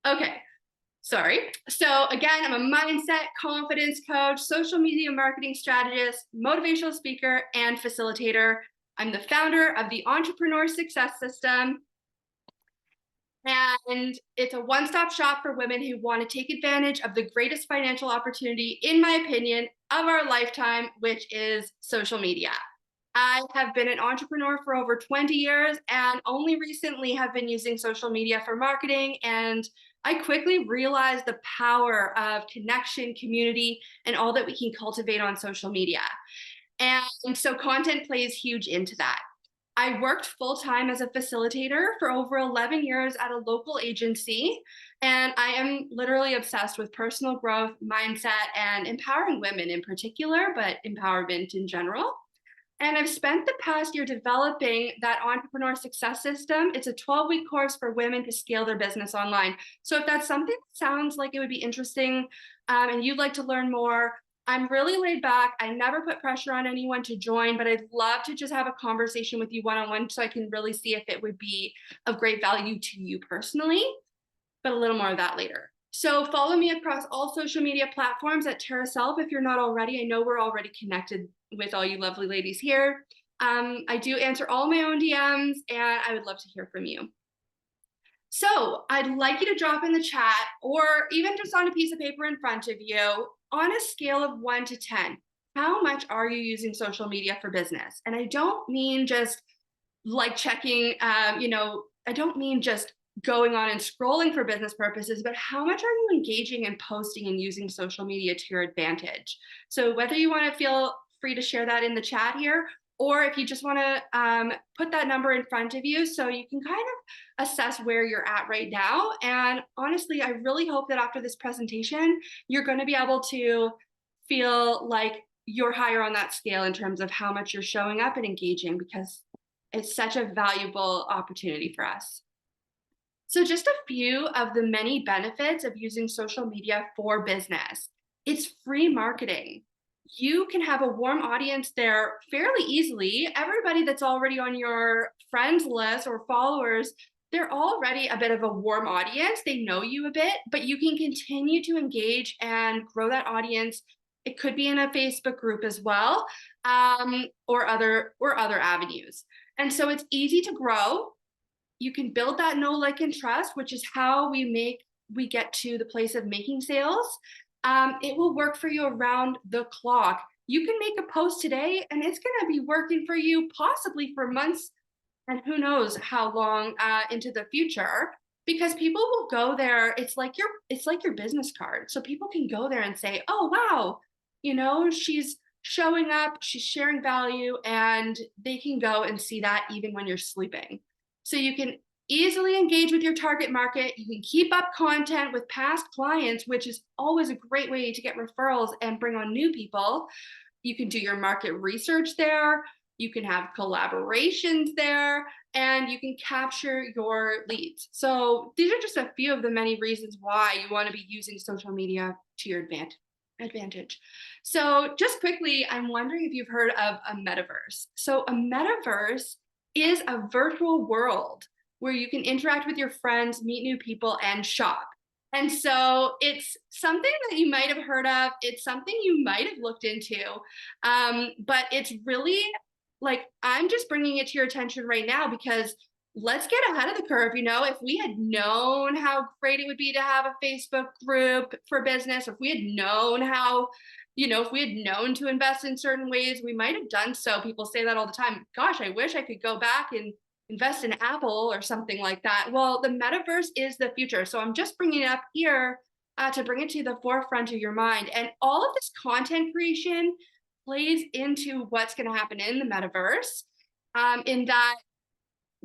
Okay. Sorry. So again, I'm a mindset, confidence coach, social media marketing strategist, motivational speaker, and facilitator. I'm the founder of the Entrepreneur Success System, and it's a one-stop shop for women who want to take advantage of the greatest financial opportunity, in my opinion, of our lifetime, which is social media. I have been an entrepreneur for over 20 years and only recently have been using social media for marketing. And I quickly realized the power of connection, community, and all that we can cultivate on social media. And so content plays huge into that. I worked full time as a facilitator for over 11 years at a local agency. And I am literally obsessed with personal growth, mindset, and empowering women in particular, but empowerment in general. And I've spent the past year developing that entrepreneur success system. It's a 12-week course for women to scale their business online. So if that's something that sounds like it would be interesting and you'd like to learn more, I'm really laid back. I never put pressure on anyone to join, but I'd love to just have a conversation with you one-on-one so I can really see if it would be of great value to you personally, but a little more of that later. So follow me across all social media platforms at Tara Self if you're not already. I know we're already connected with all you lovely ladies here. I do answer all my own DMs and I would love to hear from you. So I'd like you to drop in the chat or even just on a piece of paper in front of you on a scale of 1 to 10. How much are you using social media for business? And I don't mean just like checking, I don't mean just going on and scrolling for business purposes, but how much are you engaging and posting and using social media to your advantage? So whether you want to feel free to share that in the chat here, or if you just want to put that number in front of you so you can kind of assess where you're at right now. And honestly, I really hope that after this presentation, you're going to be able to feel like you're higher on that scale in terms of how much you're showing up and engaging, because it's such a valuable opportunity for us. So just a few of the many benefits of using social media for business. It's free marketing. You can have a warm audience there fairly easily. Everybody that's already on your friends list or followers, they're already a bit of a warm audience. They know you a bit, but you can continue to engage and grow that audience. It could be in a Facebook group as well, or other avenues. And so it's easy to grow. You can build that know, like, and trust, which is how we get to the place of making sales. It will work for you around the clock. You can make a post today and it's going to be working for you possibly for months and who knows how long into the future, because people will go there. It's like your business card. So people can go there and say, oh, wow, she's showing up, she's sharing value, and they can go and see that even when you're sleeping. So you can easily engage with your target market. You can keep up content with past clients, which is always a great way to get referrals and bring on new people. You can do your market research there. You can have collaborations there, and you can capture your leads. So these are just a few of the many reasons why you want to be using social media to your advantage. So just quickly, I'm wondering if you've heard of a metaverse. So a metaverse is a virtual world where you can interact with your friends, meet new people, and shop. And so it's something that you might have heard of. It's something you might have looked into, but it's really like, I'm just bringing it to your attention right now because let's get ahead of the curve. If we had known how great it would be to have a Facebook group for business, if we had known how, if we had known to invest in certain ways, we might have done so. People say that all the time. Gosh, I wish I could go back and invest in Apple or something like that. Well, the metaverse is the future. So I'm just bringing it up here to bring it to the forefront of your mind. And all of this content creation plays into what's going to happen in the metaverse, in that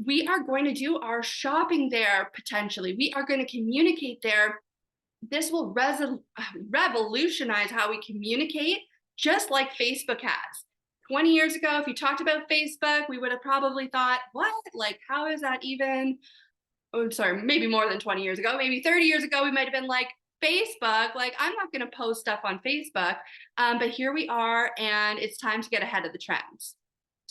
we are going to do our shopping there potentially. We are going to communicate there. This will revolutionize how we communicate, just like Facebook has. 20 years ago, if you talked about Facebook, we would have probably thought, what? Like, how is that even? Oh, sorry, maybe more than 20 years ago. Maybe 30 years ago, we might have been like, Facebook, like, I'm not going to post stuff on Facebook. But here we are, and it's time to get ahead of the trends.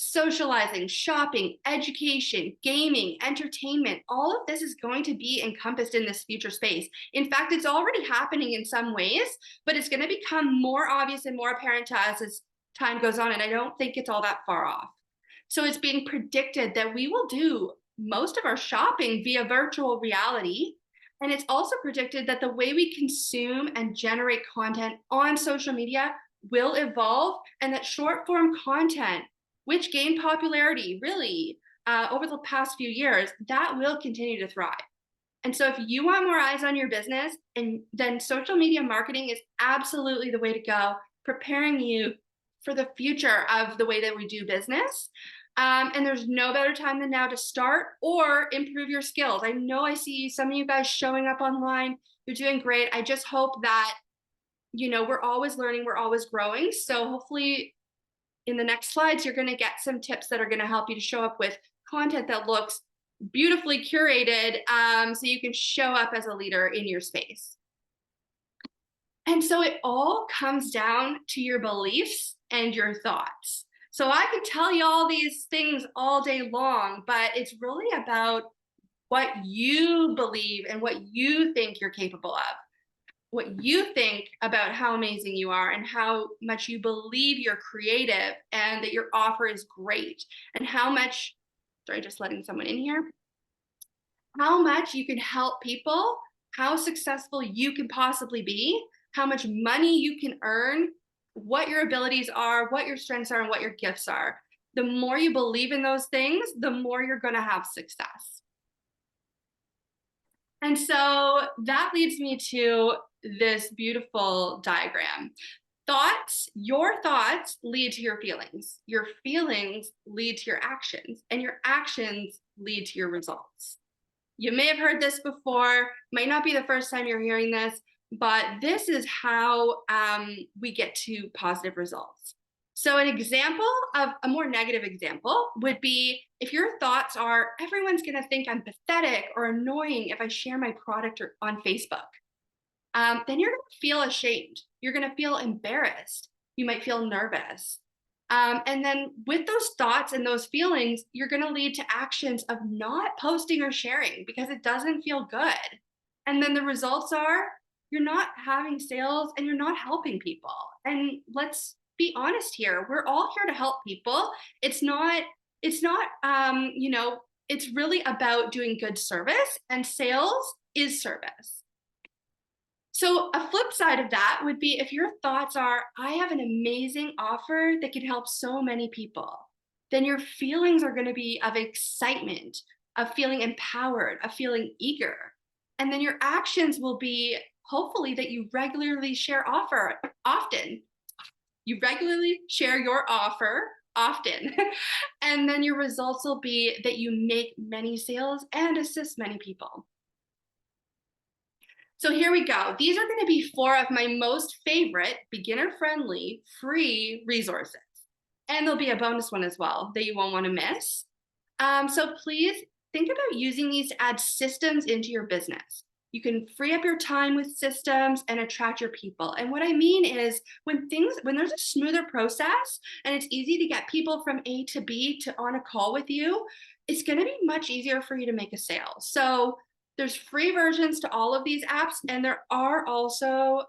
Socializing, shopping, education, gaming, entertainment, all of this is going to be encompassed in this future space. In fact, it's already happening in some ways, but it's going to become more obvious and more apparent to us as time goes on. And I don't think it's all that far off. So it's being predicted that we will do most of our shopping via virtual reality. And it's also predicted that the way we consume and generate content on social media will evolve, and that short form content, which gained popularity really over the past few years, that will continue to thrive. And so if you want more eyes on your business, and then social media marketing is absolutely the way to go, preparing you for the future of the way that we do business. And there's no better time than now to start or improve your skills. I know I see some of you guys showing up online. You're doing great. I just hope that, we're always learning, we're always growing. So hopefully in the next slides, you're going to get some tips that are going to help you to show up with content that looks beautifully curated, so you can show up as a leader in your space. And so it all comes down to your beliefs and your thoughts. So I could tell you all these things all day long, but it's really about what you believe and what you think you're capable of, what you think about how amazing you are and how much you believe you're creative and that your offer is great, and how much, sorry, just letting someone in here, how much you can help people, how successful you can possibly be, how much money you can earn, what your abilities are, what your strengths are, and what your gifts are. The more you believe in those things, the more you're going to have success. And so that leads me to this beautiful diagram. Your thoughts lead to your feelings lead to your actions, and your actions lead to your results. You may have heard this before, might not be the first time you're hearing this, but this is how we get to positive results. So an example of a more negative example would be if your thoughts are, everyone's going to think I'm pathetic or annoying if I share my product on Facebook. Then you're going to feel ashamed. You're going to feel embarrassed. You might feel nervous. And then with those thoughts and those feelings, you're going to lead to actions of not posting or sharing because it doesn't feel good. And then the results are you're not having sales and you're not helping people. And let's be honest here. We're all here to help people. It's really about doing good service, and sales is service. So a flip side of that would be if your thoughts are, I have an amazing offer that can help so many people, then your feelings are going to be of excitement, of feeling empowered, of feeling eager. And then your actions will be hopefully that you regularly share often. You regularly share your offer often. And then your results will be that you make many sales and assist many people. So here we go. These are going to be 4 of my most favorite beginner-friendly free resources. And there'll be a bonus one as well that you won't want to miss. So please think about using these to add systems into your business. You can free up your time with systems and attract your people. And what I mean is when there's a smoother process and it's easy to get people from A to B to on a call with you, it's going to be much easier for you to make a sale. So there's free versions to all of these apps, and there are also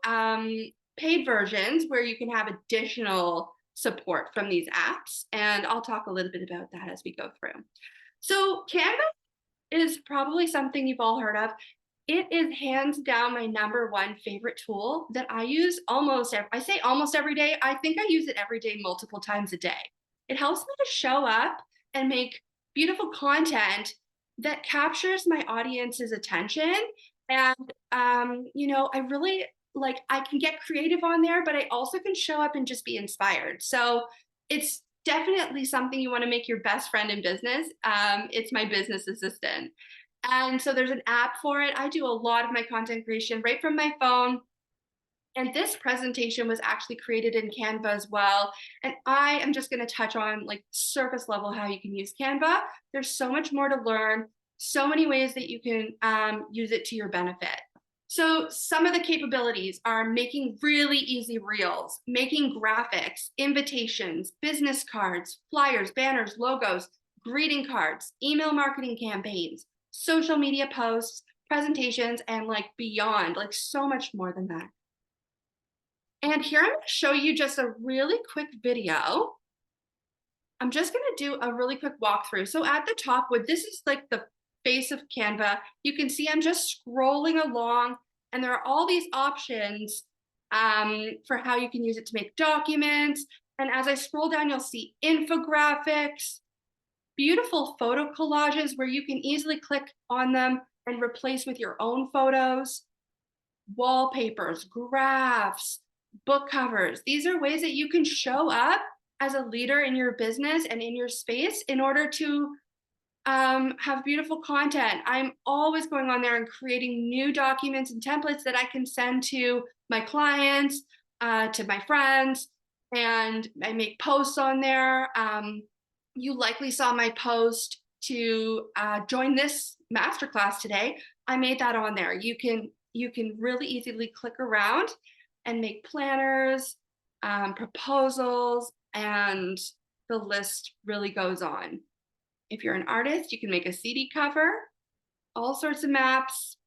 paid versions where you can have additional support from these apps. And I'll talk a little bit about that as we go through. So Canva is probably something you've all heard of. It is hands down my #1 favorite tool that I use almost every day. I think I use it every day, multiple times a day. It helps me to show up and make beautiful content that captures my audience's attention. And, I really I can get creative on there, but I also can show up and just be inspired. So it's definitely something you want to make your best friend in business. It's my business assistant. And so there's an app for it. I do a lot of my content creation right from my phone. And this presentation was actually created in Canva as well. And I am just going to touch on surface level how you can use Canva. There's so much more to learn, so many ways that you can use it to your benefit. So some of the capabilities are making really easy reels, making graphics, invitations, business cards, flyers, banners, logos, greeting cards, email marketing campaigns, social media posts, presentations, and like beyond, like so much more than that. And here I'm going to show you just a really quick video. I'm just going to do a really quick walkthrough. So at the top, this is like the face of Canva. You can see I'm just scrolling along, and there are all these options for how you can use it to make documents. And as I scroll down, you'll see infographics, beautiful photo collages where you can easily click on them and replace with your own photos, wallpapers, graphs, book covers. These are ways that you can show up as a leader in your business and in your space in order to have beautiful content. I'm always going on there and creating new documents and templates that I can send to my clients, to my friends, and I make posts on there. You likely saw my post to join this masterclass today. I made that on there. You can really easily click around and make planners, proposals, and the list really goes on. If you're an artist, you can make a CD cover, all sorts of maps.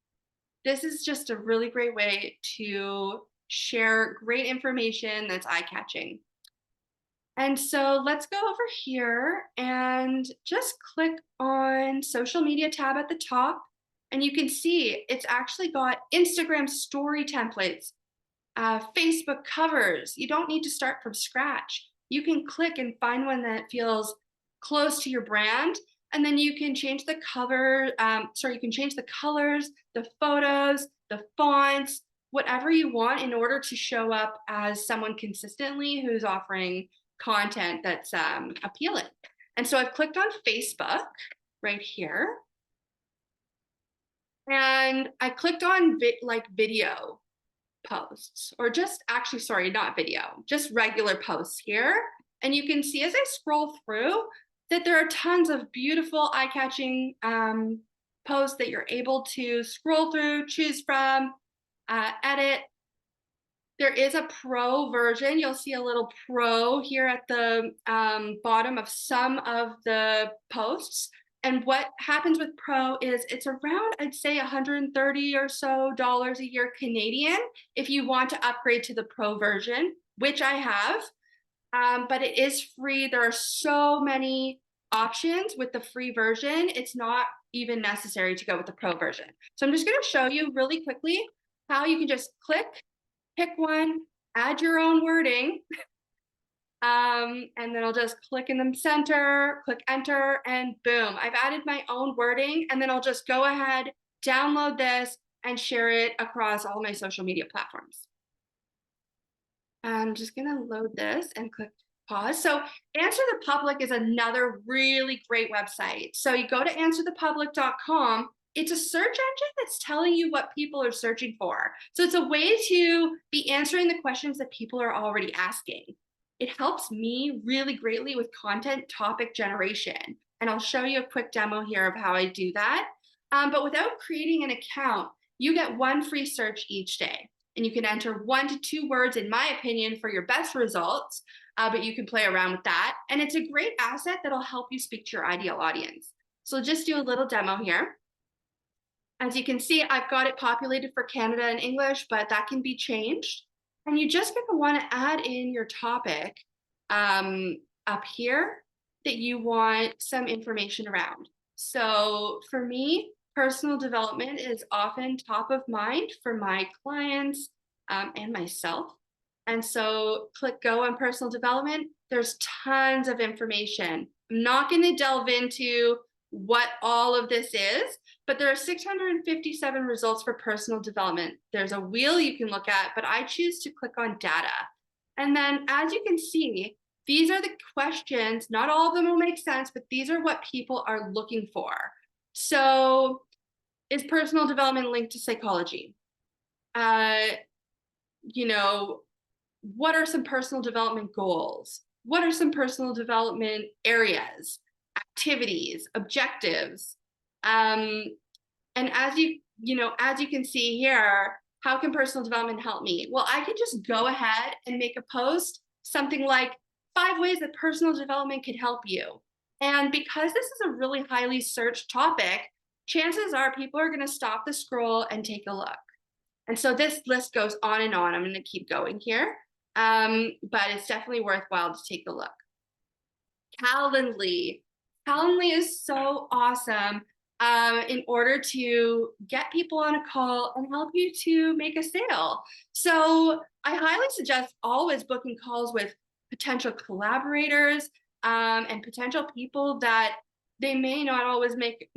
This is just a really great way to share great information that's eye-catching. And so let's go over here and just click on social media tab at the top. And you can see it's actually got Instagram story templates, Facebook covers. You don't need to start from scratch. You can click and find one that feels close to your brand, and then you can change the cover. You can change the colors, the photos, the fonts, whatever you want in order to show up as someone consistently who's offering content that's appealing. And so I've clicked on Facebook right here, and I clicked on video posts, or just actually, sorry, not video, just regular posts here. And you can see as I scroll through that there are tons of beautiful eye-catching posts that you're able to scroll through, choose from, edit. There is a pro version. You'll see a little pro here at the bottom of some of the posts. And what happens with pro is it's around, I'd say, $130 or so a year Canadian if you want to upgrade to the pro version, which I have. But it is free. There are so many options with the free version. It's not even necessary to go with the pro version. So I'm just going to show you really quickly how you can just click, pick one, add your own wording, and then I'll just click in the center, click enter, and boom, I've added my own wording. And then I'll just go ahead, download this, and share it across all my social media platforms. I'm just gonna load this and click pause. So Answer the Public is another really great website. So you go to answerthepublic.com. It's a search engine that's telling you what people are searching for. So it's a way to be answering the questions that people are already asking. It helps me really greatly with content topic generation. And I'll show you a quick demo here of how I do that. But without creating an account, you get one free search each day. And you can enter 1 to 2 words, in my opinion, for your best results, but you can play around with that. And it's a great asset that'll help you speak to your ideal audience. So I'll just do a little demo here. As you can see, I've got it populated for Canada and English, but that can be changed. And you're just going to want to add in your topic up here that you want some information around. So for me, personal development is often top of mind for my clients and myself. And so click go on personal development. There's tons of information. I'm not going to delve into what all of this is, but there are 657 results for personal development. There's a wheel you can look at, but I choose to click on data. And then as you can see, these are the questions. Not all of them will make sense, but these are what people are looking for. So is personal development linked to psychology? What are some personal development goals? What are some personal development areas, activities, objectives? And as you as you can see here, how can personal development help me? Well, I can just go ahead and make a post, something like 5 ways that personal development could help you. And because this is a really highly searched topic, chances are people are going to stop the scroll and take a look. And so this list goes on and on. I'm going to keep going here, but it's definitely worthwhile to take a look. Calendly. Calendly is so awesome in order to get people on a call and help you to make a sale. So I highly suggest always booking calls with potential collaborators and potential people that they may not always make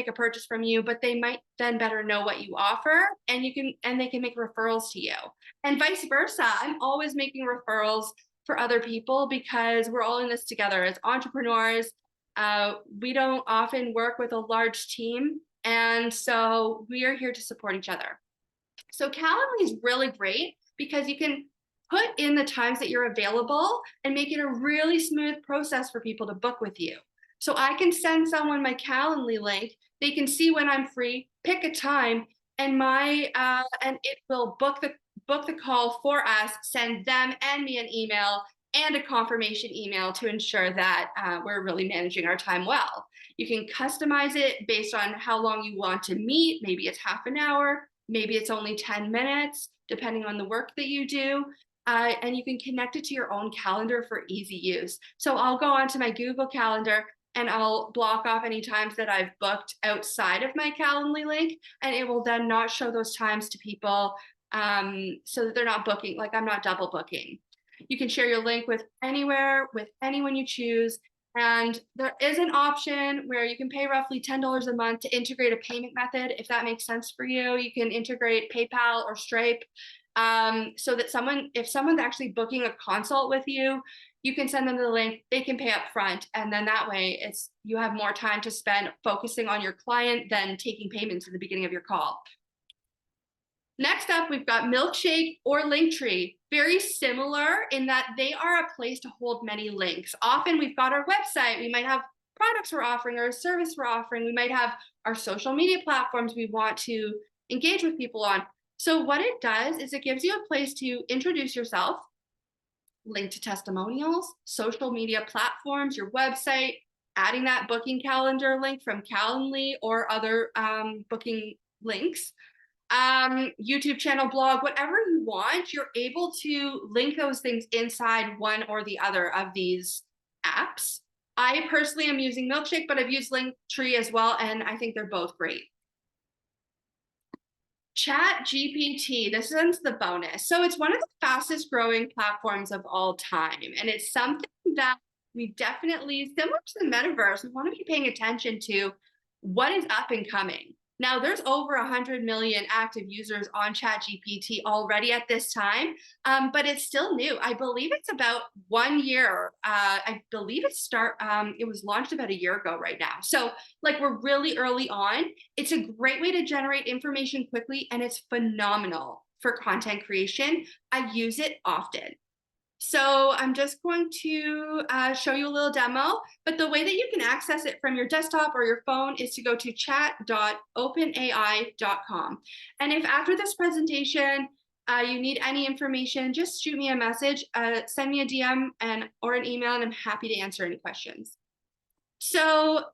a purchase from you, but they might then better know what you offer, and they can make referrals to you, and vice versa. I'm always making referrals for other people because we're all in this together as entrepreneurs. We don't often work with a large team, and so we are here to support each other. So Calendly is really great because you can put in the times that you're available and make it a really smooth process for people to book with you. So I can send someone my Calendly link. They can see when I'm free, pick a time, and it will book the call for us, send them and me an email and a confirmation email to ensure that we're really managing our time well. You can customize it based on how long you want to meet. Maybe it's half an hour, maybe it's only 10 minutes, depending on the work that you do. And you can connect it to your own calendar for easy use. So I'll go onto my Google Calendar and I'll block off any times that I've booked outside of my Calendly link, and it will then not show those times to people so that they're not booking, like I'm not double booking. You can share your link with anyone you choose. And there is an option where you can pay roughly $10 a month to integrate a payment method. If that makes sense for you, you can integrate PayPal or Stripe, so that if someone's actually booking a consult with you, you can send them the link, they can pay up front. And then that way you have more time to spend focusing on your client than taking payments at the beginning of your call. Next up, we've got Milkshake or Linktree. Very similar in that they are a place to hold many links. Often we've got our website, we might have products we're offering or a service we're offering. We might have our social media platforms we want to engage with people on. So what it does is it gives you a place to introduce yourself, link to testimonials, social media platforms, your website, adding that booking calendar link from Calendly or other booking links, YouTube channel, blog, whatever you want, you're able to link those things inside one or the other of these apps. I personally am using Milkshake, but I've used Linktree as well, and I think they're both great. Chat GPT, this is the bonus. So it's one of the fastest growing platforms of all time. And it's something that we definitely, similar to the metaverse, we want to be paying attention to what is up and coming. Now, there's over 100 million active users on ChatGPT already at this time, but it's still new. I believe it's about 1 year. I believe it was launched about a year ago right now. So like we're really early on. It's a great way to generate information quickly, and it's phenomenal for content creation. I use it often. So I'm just going to show you a little demo, but the way that you can access it from your desktop or your phone is to go to chat.openai.com. And if after this presentation you need any information, just shoot me a message, send me a DM or an email, and I'm happy to answer any questions. So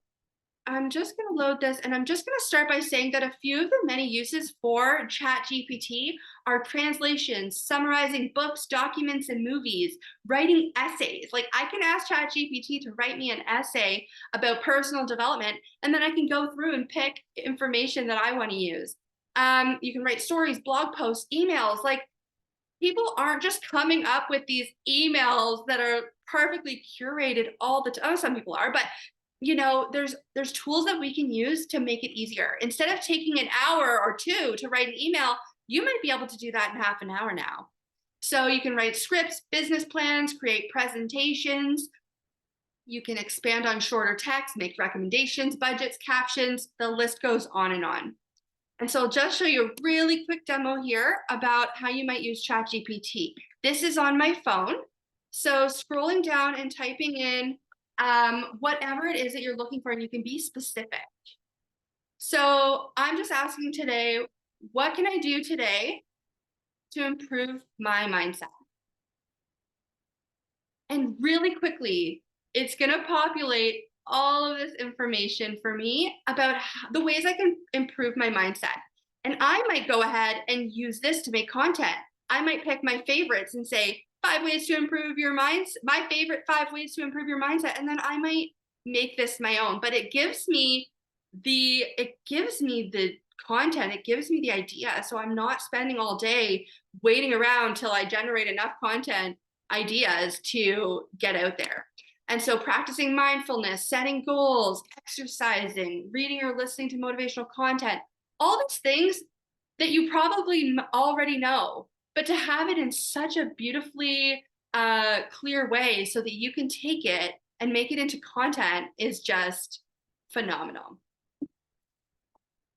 I'm just going to load this, and I'm just going to start by saying that a few of the many uses for ChatGPT are translations, summarizing books, documents, and movies, writing essays. Like I can ask ChatGPT to write me an essay about personal development, and then I can go through and pick information that I want to use. You can write stories, blog posts, emails. Like people aren't just coming up with these emails that are perfectly curated all the time. Oh, some people are, but there's tools that we can use to make it easier. Instead of taking an hour or two to write an email, you might be able to do that in half an hour now. So you can write scripts, business plans, create presentations. You can expand on shorter text, make recommendations, budgets, captions. The list goes on and on. And so I'll just show you a really quick demo here about how you might use ChatGPT. This is on my phone. So scrolling down and typing in whatever it is that you're looking for, and you can be specific. So I'm just asking today, what can I do today to improve my mindset? And really quickly, it's going to populate all of this information for me about the ways I can improve my mindset. And I might go ahead and use this to make content. I might pick my favorites and say, 5 ways to improve your mindset, my favorite 5 ways to improve your mindset. And then I might make this my own, but it gives me the content, it gives me the idea. So I'm not spending all day waiting around till I generate enough content ideas to get out there. And so practicing mindfulness, setting goals, exercising, reading or listening to motivational content, all these things that you probably already know, but to have it in such a beautifully clear way so that you can take it and make it into content is just phenomenal.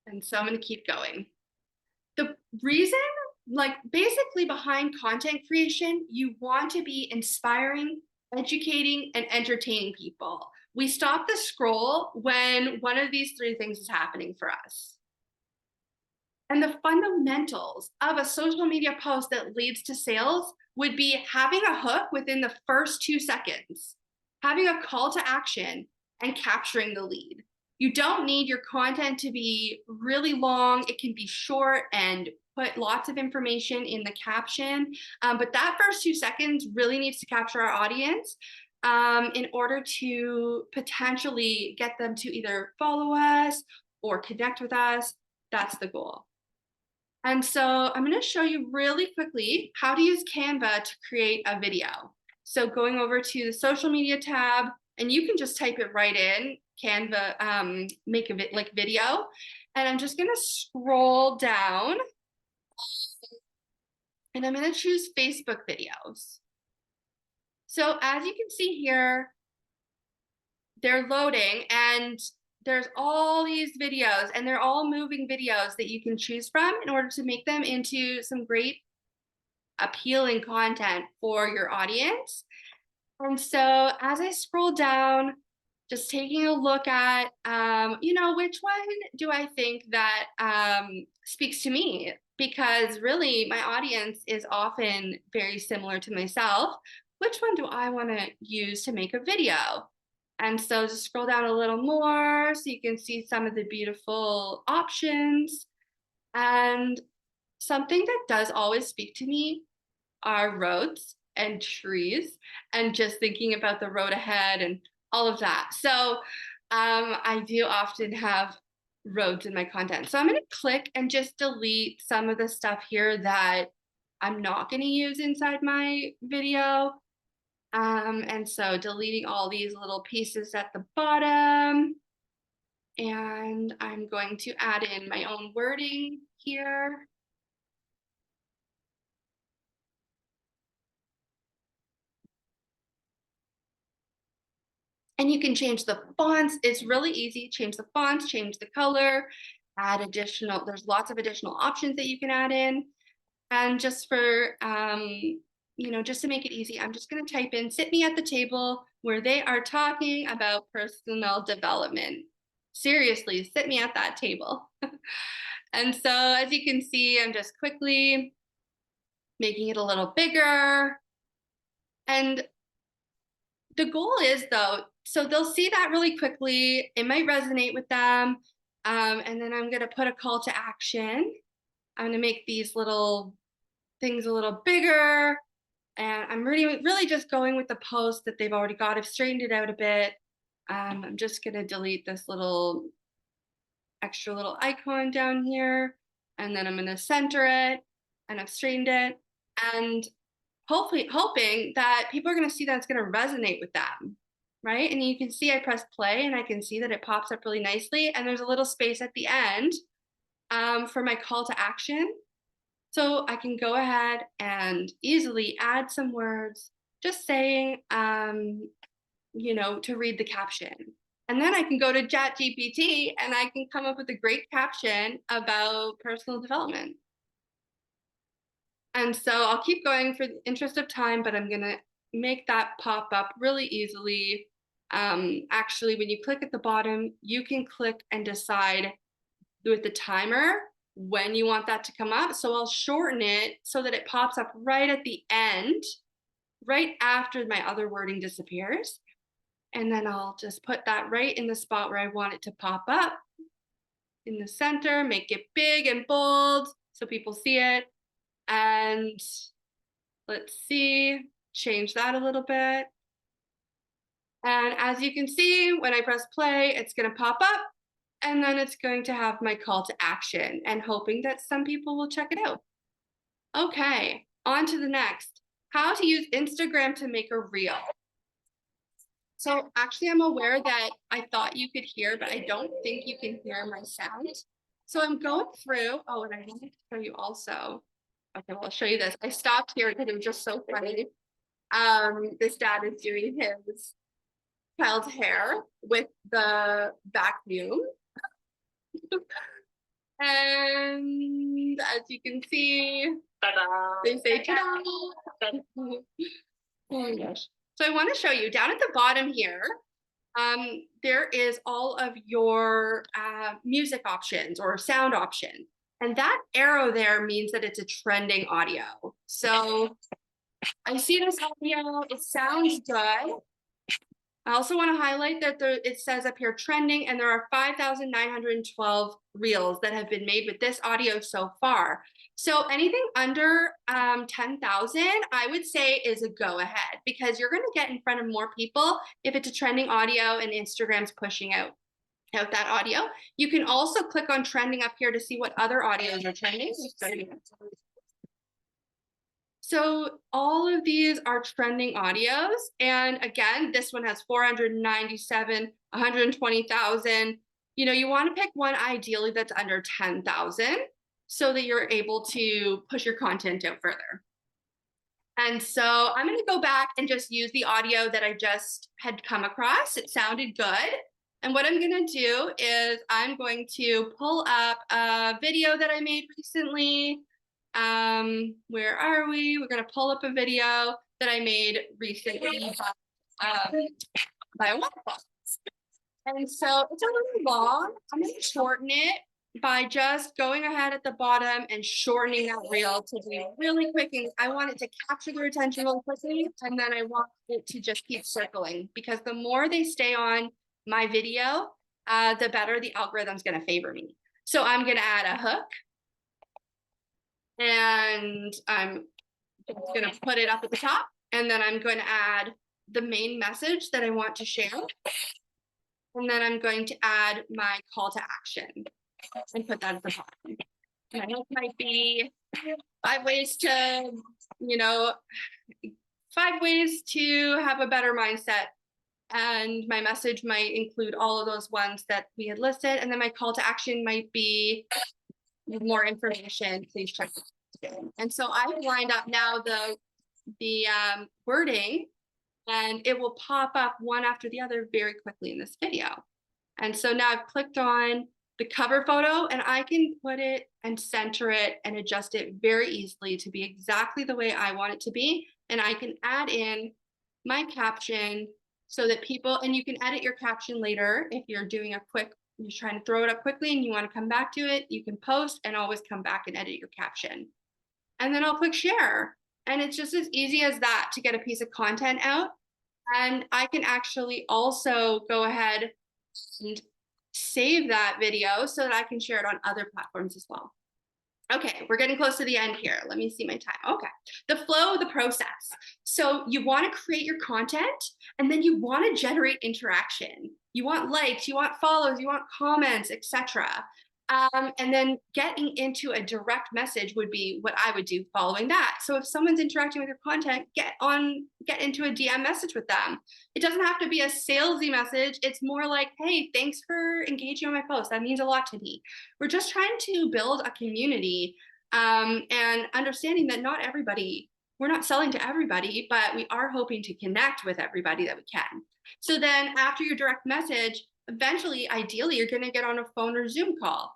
And so I'm going to keep going. The reason, like basically behind content creation, you want to be inspiring, educating, and entertaining people. We stop the scroll when one of these three things is happening for us. And the fundamentals of a social media post that leads to sales would be having a hook within the first 2 seconds, having a call to action, and capturing the lead. You don't need your content to be really long. It can be short and put lots of information in the caption. But that first 2 seconds really needs to capture our audience in order to potentially get them to either follow us or connect with us. That's the goal. And so I'm going to show you really quickly how to use Canva to create a video. So going over to the social media tab, and you can just type it right in, Canva, make a like video. And I'm just going to scroll down and I'm going to choose Facebook videos. So as you can see here, they're loading and there's all these videos and they're all moving videos that you can choose from in order to make them into some great appealing content for your audience. And so as I scroll down, just taking a look at, which one do I think that speaks to me? Because really my audience is often very similar to myself. Which one do I want to use to make a video? And so just scroll down a little more so you can see some of the beautiful options. And something that does always speak to me are roads and trees and just thinking about the road ahead and all of that. So I do often have roads in my content. So I'm going to click and just delete some of the stuff here that I'm not going to use inside my video. And so deleting all these little pieces at the bottom. And I'm going to add in my own wording here. And you can change the fonts. It's really easy. Change the fonts, change the color, add additional, there's lots of additional options that you can add in. And just for, just to make it easy, I'm just going to type in, sit me at the table where they are talking about personal development. Seriously, sit me at that table. And so as you can see, I'm just quickly making it a little bigger. And the goal is though, so they'll see that really quickly. It might resonate with them. And then I'm going to put a call to action. I'm going to make these little things a little bigger. And I'm really just going with the post that they've already got. I've straightened it out a bit. I'm just going to delete this extra little icon down here. And then I'm going to center it. And I've straightened it. And hoping that people are going to see that it's going to resonate with them, right? And you can see I press play and I can see that it pops up really nicely. And there's a little space at the end for my call to action. So I can go ahead and easily add some words, just saying, to read the caption. And then I can go to ChatGPT and I can come up with a great caption about personal development. And so I'll keep going for the interest of time, but I'm going to make that pop up really easily. Actually, when you click at the bottom, you can click and decide with the timer when you want that to come up. So I'll shorten it so that it pops up right at the end, right after my other wording disappears. And then I'll just put that right in the spot where I want it to pop up in the center, make it big and bold so people see it. And let's see, change that a little bit. And as you can see, when I press play, it's going to pop up and then it's going to have my call to action and hoping that some people will check it out. Okay, on to the next. How to use Instagram to make a reel. So actually I'm aware that I thought you could hear, but I don't think you can hear my sound. So I'm going through, oh, and I wanted to show you also. Okay, well, I'll show you this. I stopped here because it was just so funny. This dad is doing his child's hair with the vacuum. And as you can see, they say ta-da. Oh my gosh. So I want to show you down at the bottom here, there is all of your music options or sound options. And that arrow there means that it's a trending audio. So I see this audio, it sounds good. I also want to highlight that it says up here trending, and there are 5,912 reels that have been made with this audio so far. So anything under 10,000, I would say is a go ahead, because you're going to get in front of more people if it's a trending audio and Instagram's pushing out that audio. You can also click on trending up here to see what other audios are trending. So all of these are trending audios. And again, this one has 497, 120,000. You know, you want to pick one ideally that's under 10,000 so that you're able to push your content out further. And so I'm going to go back and just use the audio that I just had come across. It sounded good. And what I'm going to do is I'm going to pull up a video that I made recently. Where are we? We're going to pull up a video that I made recently by a waterfall. And so it's a little long. I'm going to shorten it by just going ahead at the bottom and shortening that reel to be really quick. And I want it to capture their attention really quickly. And then I want it to just keep circling, because the more they stay on my video, the better the algorithm's going to favor me. So I'm going to add a hook. And I'm just going to put it up at the top. And then I'm going to add the main message that I want to share. And then I'm going to add my call to action and put that at the bottom. And I know it might be 5 ways to, you know, 5 ways to have a better mindset. And my message might include all of those ones that we had listed. And then my call to action might be more information, please check it. And so I've lined up now the wording, and it will pop up one after the other very quickly in this video. And so now I've clicked on the cover photo, and I can put it and center it and adjust it very easily to be exactly the way I want it to be. And I can add in my caption so that people, and you can edit your caption later if you're doing a quick, you're trying to throw it up quickly and you want to come back to it, you can post and always come back and edit your caption. And then I'll click share. And it's just as easy as that to get a piece of content out. And I can actually also go ahead and save that video so that I can share it on other platforms as well. Okay, we're getting close to the end here. Let me see my time. Okay, the flow, the process. So you want to create your content, and then you want to generate interaction. You want likes, you want follows, you want comments, etc. And then getting into a direct message would be what I would do following that. So if someone's interacting with your content, get into a DM message with them. It doesn't have to be a salesy message. It's more like, hey, thanks for engaging on my post. That means a lot to me. We're just trying to build a community, and understanding that not everybody, we're not selling to everybody, but we are hoping to connect with everybody that we can. So then after your direct message, eventually, ideally, you're going to get on a phone or Zoom call.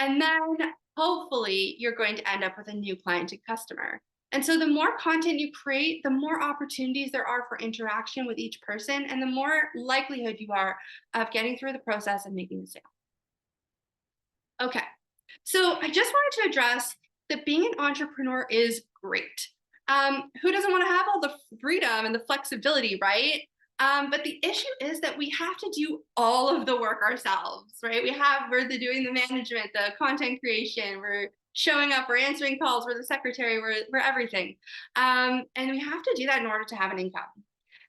And then hopefully you're going to end up with a new client and customer. And so the more content you create, the more opportunities there are for interaction with each person, and the more likelihood you are of getting through the process and making a sale. Okay. So I just wanted to address that being an entrepreneur is great. Who doesn't want to have all the freedom and the flexibility, right? But the issue is that we have to do all of the work ourselves, right? Doing the management, the content creation, we're showing up, we're answering calls, we're the secretary, we're everything. And we have to do that in order to have an income.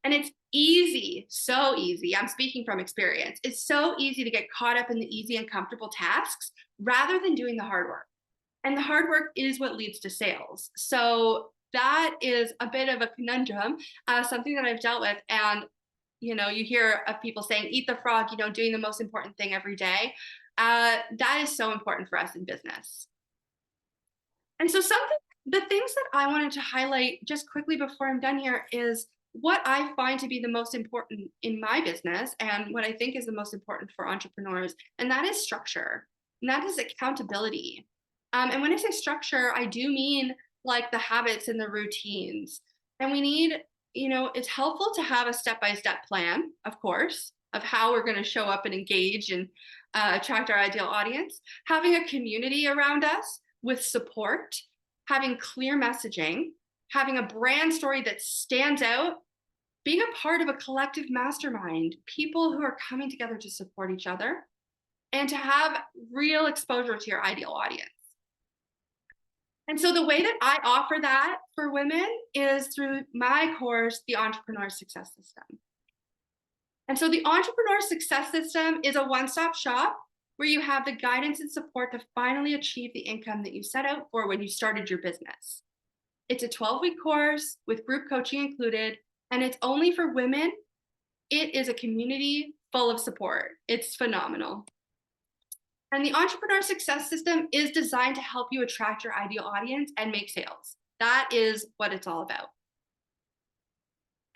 And it's easy, so easy. I'm speaking from experience. It's so easy to get caught up in the easy and comfortable tasks rather than doing the hard work. And the hard work is what leads to sales. So that is a bit of a conundrum, something that I've dealt with. And, you hear of people saying, eat the frog, doing the most important thing every day. That is so important for us in business. And so the things that I wanted to highlight just quickly before I'm done here is what I find to be the most important in my business and what I think is the most important for entrepreneurs, and that is structure, and that is accountability. And when I say structure, I do mean like the habits and the routines. And we need, it's helpful to have a step-by-step plan, of course, of how we're going to show up and engage and attract our ideal audience, having a community around us with support, having clear messaging, having a brand story that stands out, being a part of a collective mastermind, people who are coming together to support each other, and to have real exposure to your ideal audience. And so the way that I offer that for women is through my course, the Entrepreneur Success System. And so the Entrepreneur Success System is a one-stop shop where you have the guidance and support to finally achieve the income that you set out for when you started your business. It's a 12-week course with group coaching included, and it's only for women. It is a community full of support. It's phenomenal. And the Entrepreneur Success System is designed to help you attract your ideal audience and make sales. That is what it's all about.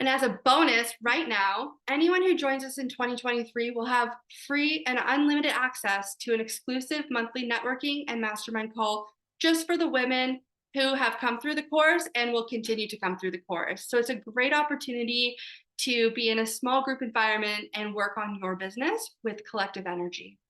And as a bonus, right now, anyone who joins us in 2023 will have free and unlimited access to an exclusive monthly networking and mastermind call just for the women who have come through the course and will continue to come through the course. So it's a great opportunity to be in a small group environment and work on your business with collective energy.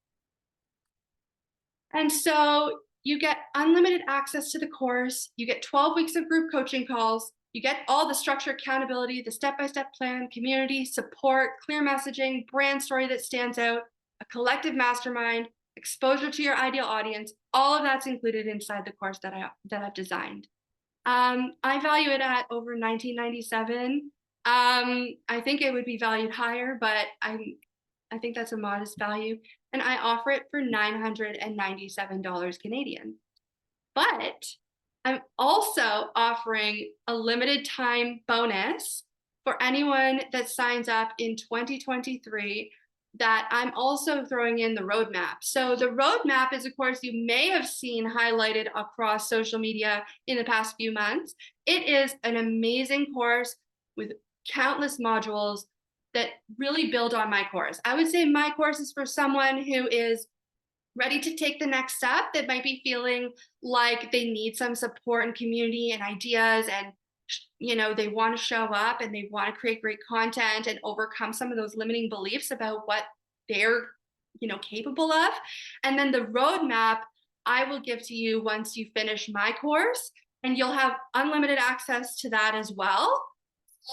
And so you get unlimited access to the course, you get 12 weeks of group coaching calls, you get all the structure, accountability, the step-by-step plan, community, support, clear messaging, brand story that stands out, a collective mastermind, exposure to your ideal audience. All of that's included inside the course that I've designed. I value it at over $19.97. I think it would be valued higher, but I think that's a modest value. And I offer it for $997 Canadian. But I'm also offering a limited time bonus for anyone that signs up in 2023 that I'm also throwing in the roadmap. So the roadmap is a course you may have seen highlighted across social media in the past few months. It is an amazing course with countless modules that really build on my course. I would say my course is for someone who is ready to take the next step, that might be feeling like they need some support and community and ideas, and they want to show up and they want to create great content and overcome some of those limiting beliefs about what they're capable of. And then the roadmap I will give to you once you finish my course, and you'll have unlimited access to that as well.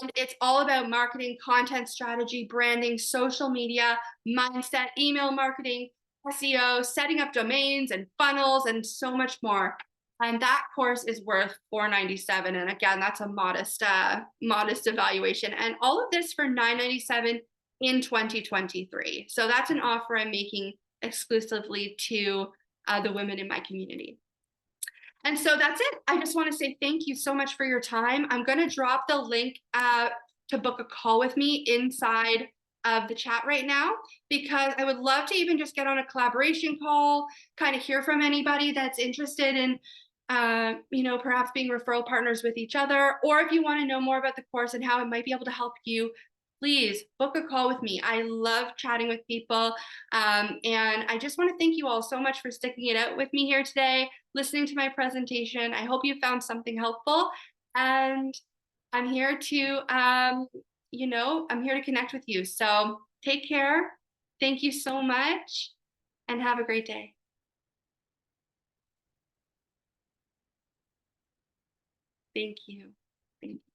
And it's all about marketing, content strategy, branding, social media, mindset, email marketing, SEO, setting up domains and funnels, and so much more. And that course is worth $497. And again, that's a modest evaluation. And all of this for $997 in 2023. So that's an offer I'm making exclusively to the women in my community. And so that's it. I just want to say thank you so much for your time. I'm going to drop the link to book a call with me inside of the chat right now, because I would love to even just get on a collaboration call, kind of hear from anybody that's interested in, perhaps being referral partners with each other. Or if you want to know more about the course and how it might be able to help you, please book a call with me. I love chatting with people. And I just want to thank you all so much for sticking it out with me here today, listening to my presentation. I hope you found something helpful. And I'm here to, I'm here to connect with you. So take care. Thank you so much and have a great day. Thank you. Thank you.